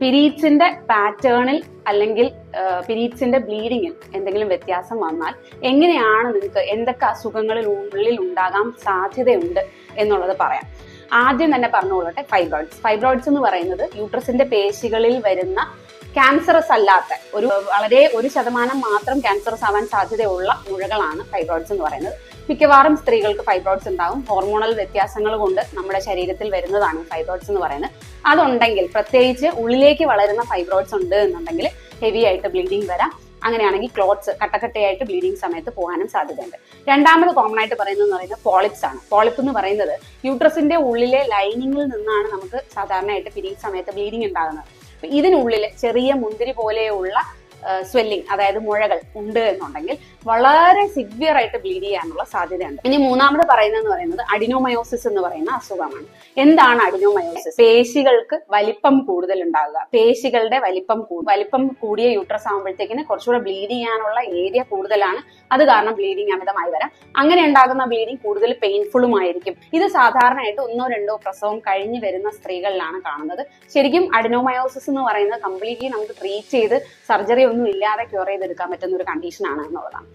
പീരീഡ്സിന്റെ പാറ്റേണിൽ അല്ലെങ്കിൽ പീരീഡ്സിന്റെ ബ്ലീഡിങ്ങിൽ എന്തെങ്കിലും വ്യത്യാസം വന്നാൽ എങ്ങനെയാണ് നിങ്ങൾക്ക് എന്തൊക്കെ അസുഖങ്ങളിൽ ഉള്ളിൽ ഉണ്ടാകാൻ സാധ്യതയുണ്ട് എന്നുള്ളത് പറയാം. ആദ്യം തന്നെ പറഞ്ഞുകൊള്ളട്ടെ, ഫൈബ്രോയിഡ്സ് എന്ന് പറയുന്നത് യൂട്രസിന്റെ പേശികളിൽ വരുന്ന ക്യാൻസറസ് അല്ലാത്ത വളരെ 1% മാത്രം ക്യാൻസറസ് ആവാൻ സാധ്യതയുള്ള മുഴകളാണ് ഫൈബ്രോയിഡ്സ് എന്ന് പറയുന്നത്. മിക്കവാറും സ്ത്രീകൾക്ക് ഫൈബ്രോയിഡ്സ് ഉണ്ടാവും. ഹോർമോണൽ വ്യത്യാസങ്ങൾ കൊണ്ട് നമ്മുടെ ശരീരത്തിൽ വരുന്നതാണ് ഫൈബ്രോയിഡ്സ് എന്ന് പറയുന്നത്. അതുണ്ടെങ്കിൽ, പ്രത്യേകിച്ച് ഉള്ളിലേക്ക് വളരുന്ന ഫൈബ്രോയിഡ്സ് ഉണ്ട് എന്നുണ്ടെങ്കിൽ ഹെവി ആയിട്ട് ബ്ലീഡിങ് വരാം. അങ്ങനെയാണെങ്കിൽ ക്ലോട്ട്സ് കട്ടക്കട്ടയായിട്ട് ബ്ലീഡിങ് സമയത്ത് പോകാനും സാധ്യതയുണ്ട്. രണ്ടാമത് കോമൺ ആയിട്ട് പറയുന്നത് പോളിപ്സ് ആണ്. പോളിപ്പ് എന്ന് പറയുന്നത് യൂട്രസിന്റെ ഉള്ളിലെ ലൈനിങ്ങിൽ നിന്നാണ് നമുക്ക് സാധാരണയായിട്ട് പീരീഡ് സമയത്ത് ബ്ലീഡിങ് ഉണ്ടാകുന്നത്. ഇതിനുള്ളിൽ ചെറിയ മുന്തിരി പോലെയുള്ള സ്വെല്ലിങ്, അതായത് മുഴകൾ ഉണ്ട് എന്നുണ്ടെങ്കിൽ വളരെ സിവിയർ ആയിട്ട് ബ്ലീഡ് ചെയ്യാനുള്ള സാധ്യതയുണ്ട്. ഇനി മൂന്നാമത് പറയുന്നത് അഡിനോമയോസിസ് എന്ന് പറയുന്ന അസുഖമാണ്. എന്താണ് അഡിനോമയോസിസ്? പേശികൾക്ക് വലിപ്പം കൂടുതൽ ഉണ്ടാകുക. പേശികളുടെ വലിപ്പം കൂടിയ യൂട്രസ് ആകുമ്പോഴത്തേക്കിന് കുറച്ചുകൂടെ ബ്ലീഡ് ചെയ്യാനുള്ള ഏരിയ കൂടുതലാണ്. അത് കാരണം ബ്ലീഡിങ് അമിതമായി വരാം. അങ്ങനെ ഉണ്ടാകുന്ന ബ്ലീഡിങ് കൂടുതൽ പെയിൻഫുള്ളും ആയിരിക്കും. ഇത് സാധാരണയായിട്ട് 1-2 പ്രസവം കഴിഞ്ഞ് വരുന്ന സ്ത്രീകളിലാണ് കാണുന്നത്. ശരിക്കും അഡിനോമയോസിസ് എന്ന് പറയുന്നത് കംപ്ലീറ്റ്ലി നമുക്ക് ട്രീറ്റ് ചെയ്ത് സർജറി ഒന്നും ഇല്ലാതെ ക്യൂർ ചെയ്തെടുക്കാൻ പറ്റുന്ന ഒരു കണ്ടീഷനാണ് എന്നുള്ളതാണ്.